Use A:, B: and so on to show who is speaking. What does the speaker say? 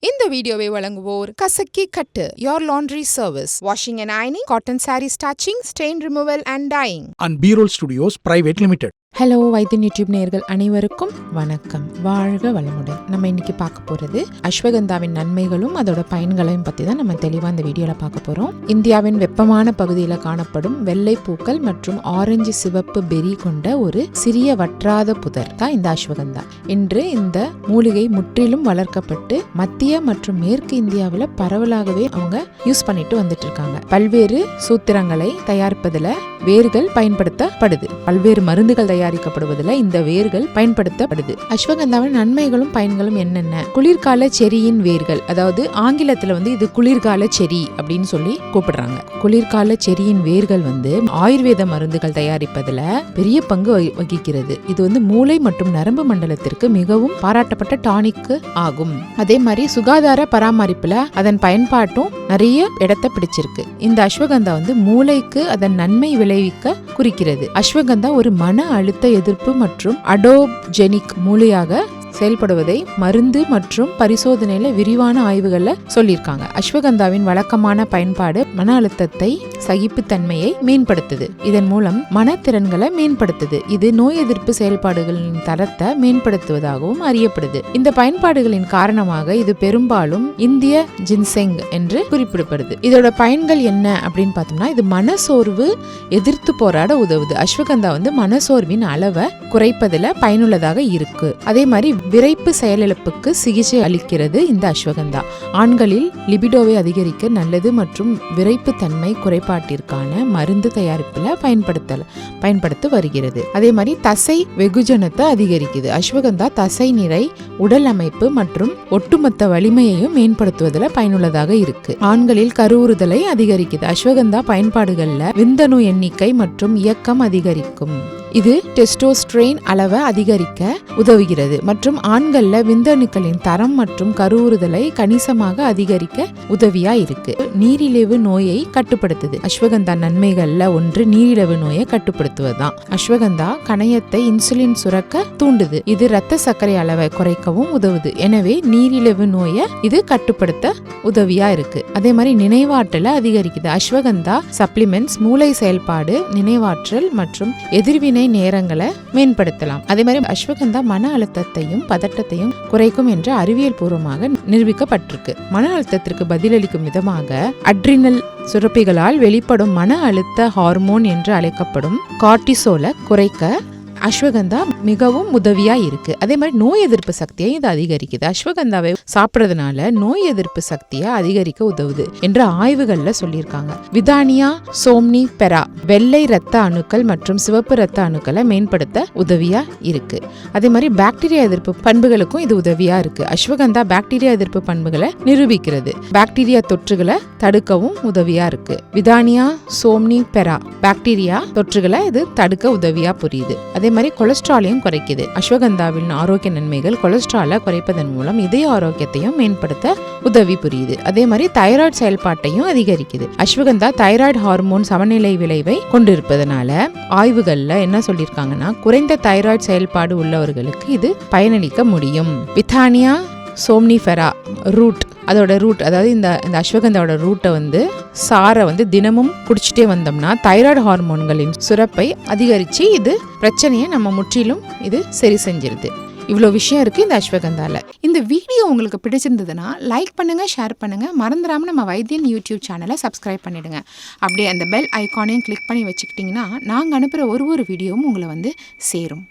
A: இந்த வீடியோவை வழங்குவோர் கசக்கி கட்டு your laundry service washing and ironing cotton saree starching stain removal and dyeing
B: and B-Roll Studios Private Limited.
A: Hello Vaithiyan YouTube நேயர்கள் அனைவருக்கும் வணக்கம். வாழ்க வளமுடன். நம்ம இன்னைக்கு பார்க்க போறது அஸ்வகந்தாவின் நன்மைகளும் அதோட பயன்களையும் பத்தி தான் நம்ம தெளிவா இந்த வீடியோல பார்க்க போறோம். இந்தியாவின் வெப்பமான பகுதியில் காணப்படும் வெள்ளை பூக்கள் மற்றும் ஆரஞ்சு சிவப்பு பெரி கொண்ட ஒரு சிறிய வற்றாத புதர் தான் இந்த அஸ்வகந்தா. இன்று இந்த மூலிகை முற்றிலும் வளர்க்கப்பட்டு மத்திய மற்றும் மேற்கு இந்தியாவில் பரவலாகவே அவங்க யூஸ் பண்ணிட்டு வந்துட்டு இருக்காங்க. பல்வேறு சூத்திரங்களை தயாரிப்பதில் வேர்கள் பயன்படுத்தப்படுது. பல்வேறு மருந்துகள் தயாரிக்கப்படுவதில் இந்த வேர்கள் பயன்படுத்தப்படுது. அஸ்வகந்தாவின் நன்மைகளும் பயன்களும் என்னென்ன? குளிர்கால செரியின் வேர்கள், அதாவது ஆங்கிலத்துல இது குளிர்கால செரி அப்படின்னு சொல்லி கூப்பிடுறாங்க. குளிர்கால செரியின் வேர்கள் ஆயுர்வேத மருந்துகள் தயாரிப்பதுல பெரிய பங்கு வகிக்கிறது. இது மூளை மற்றும் நரம்பு மண்டலத்திற்கு மிகவும் பாராட்டப்பட்ட டானிக் ஆகும். அதே மாதிரி சுகாதார பராமரிப்புல அதன் பயன்பாட்டும் நிறைய இடத்தை பிடிச்சிருக்கு. இந்த அஸ்வகந்தா மூளைக்கு அதன் நன்மை விளைவிக்க குறிக்கிறது. அஸ்வகந்தா ஒரு மன அழுத்த எதிர்ப்பு மற்றும் அடோப்ஜெனிக் மூலியாக செயல்படுவதை மருந்து மற்றும் பரிசோதனையில விரிவான ஆய்வுகள்ல சொல்லியிருக்காங்க. அஸ்வகந்தாவின் வழக்கமான பயன்பாடு மன அழுத்தத்தை, சகிப்புத்தன்மையை மேம்படுத்துது. இதன் மூலம் மனத்திறன்களை மேம்படுத்துது. இது நோய் எதிர்ப்பு செயல்பாடுகளின் தரத்தை மேம்படுத்துவதாகவும் அறியப்படுது. இந்த பயன்பாடுகளின் காரணமாக இது பெரும்பாலும் இந்திய ஜின்செங் என்று குறிப்பிடப்படுது. இதோட பயன்கள் என்ன அப்படின்னு பார்த்தோம்னா, இது மனசோர்வு எதிர்த்து போராட உதவுது. அஸ்வகந்தா மனசோர்வின் அளவை குறைப்பதில் பயனுள்ளதாக இருக்கு. அதே மாதிரி விரைப்பு செயலிழப்புக்கு சிகிச்சை அளிக்கிறது இந்த அஸ்வகந்தா. ஆண்களில் லிபிடோவை அதிகரிக்க நல்லது மற்றும் விரைப்பு தன்மை குறைபாட்டிற்கான மருந்து தயாரிப்புல பயன்படுத்த வருகிறது. அதே மாதிரி தசை வெகுஜனத்தை அதிகரிக்குது. அஸ்வகந்தா தசை நிறை, உடல் அமைப்பு மற்றும் ஒட்டுமொத்த வலிமையையும் மேம்படுத்துவதில் பயனுள்ளதாக இருக்கு. ஆண்களில் கருவுறுதலை அதிகரிக்குது. அஸ்வகந்தா பயன்பாடுகள்ல விந்தணு எண்ணிக்கை மற்றும் இயக்கம் அதிகரிக்கும். இது டெஸ்டோஸ்டெரோன் அளவை அதிகரிக்க உதவுகிறது மற்றும் ஆண்கள்ல விந்தணுக்களின் தரம் மற்றும் கருவுறுதலை கணிசமாக அதிகரிக்க உதவியா இருக்கு. நீரிழிவு நோயை கட்டுப்படுத்துது. அஸ்வகந்தா நன்மைகள்ல ஒன்று நீரிழிவு நோயை கட்டுப்படுத்துவதுதான். அஸ்வகந்தா கணையத்தை இன்சுலின் சுரக்க தூண்டுது. இது இரத்த சர்க்கரை அளவை குறைக்கவும் உதவுது. எனவே நீரிழிவு நோயை இது கட்டுப்படுத்த உதவியா இருக்கு. அதே மாதிரி நினைவாற்றலை அதிகரிக்குது. அஸ்வகந்தா சப்ளிமெண்ட்ஸ் மூளை செயல்பாடு, நினைவாற்றல் மற்றும் எதிர்வினை நேரங்களை மேம்படுத்தலாம். அதே மாதிரி அஸ்வகந்தா மன அழுத்தத்தையும் பதட்டத்தையும் குறைக்கும் என்று அறிவியல் பூர்வமாக நிரூபிக்கப்பட்டிருக்கு. மன அழுத்தத்திற்கு பதிலளிக்கும் விதமாக அட்ரினல் சுரப்பிகளால் வெளிப்படும் மன அழுத்த ஹார்மோன் என்று அழைக்கப்படும் கார்டிசோலை குறைக்க அஸ்வகந்தா மிகவும் உதவியா இருக்கு. அதே மாதிரி நோய் எதிர்ப்பு சக்தியை இது அதிகரிக்குது. அஸ்வகந்தாவை சாப்பிட்றதுனால நோய் எதிர்ப்பு சக்தியை அதிகரிக்க உதவுது என்று ஆய்வுகள்ல சொல்லியிருக்காங்க. விதானியா சோம்னிஃபெரா வெள்ளை ரத்த அணுக்கள் மற்றும் சிவப்பு ரத்த அணுக்களை மேம்படுத்த உதவியா இருக்கு. அதே மாதிரி பாக்டீரியா எதிர்ப்பு பண்புகளுக்கும் இது உதவியா இருக்கு. அஸ்வகந்தா பாக்டீரியா எதிர்ப்பு பண்புகளை நிரூபிக்கிறது. பாக்டீரியா தொற்றுகளை தடுக்கவும் உதவியா இருக்கு. விதானியா சோம்னிஃபெரா பாக்டீரியா தொற்றுகளை இது தடுக்க உதவியா புரியுது. அதே மாதிரி கொலஸ்ட்ராலையும் குறைக்குது. அஸ்வகந்தாவின் ஆரோக்கிய நன்மைகள் கொலஸ்ட்ராலை குறைப்பதன் மூலம் இதய ஆரோக்கியத்தையும் மேம்படுத்த உதவி புரியுது. அதே மாதிரி தைராய்டு செயல்பாட்டையும் அதிகரிக்குது. அஸ்வகந்தா தைராய்டு ஹார்மோன் சமநிலை விளைவை கொண்டிருப்பதனால ஆய்வுகள்ல என்ன சொல்லியிருக்காங்கன்னா, குறைந்த தைராய்டு செயல்பாடு உள்ளவர்களுக்கு இது பயனளிக்க முடியும். விதானியா சோம்னிஃபெரா ரூட், அதோட ரூட், அதாவது இந்த அஸ்வகந்தாவோட ரூட்டை சாரை தினமும் குடிச்சிட்டே வந்தோம்னா தைராய்டு ஹார்மோன்களின் சுரப்பை அதிகரித்து இது பிரச்சனையை நம்ம முற்றிலும் இது சரி செஞ்சிருது. இவ்வளோ விஷயம் இருக்குது இந்த அஸ்வகந்தால. இந்த வீடியோ உங்களுக்கு பிடிச்சிருந்ததுன்னா லைக் பண்ணுங்கள், ஷேர் பண்ணுங்கள். மறந்துடாமல் நம்ம வைத்தியன் யூடியூப் சேனலை சப்ஸ்கிரைப் பண்ணிவிடுங்க. அப்படியே அந்த பெல் ஐக்கானையும் கிளிக் பண்ணி வச்சுக்கிட்டிங்கன்னா நாங்கள் அனுப்புகிற ஒரு வீடியோவும் உங்களை சேரும்.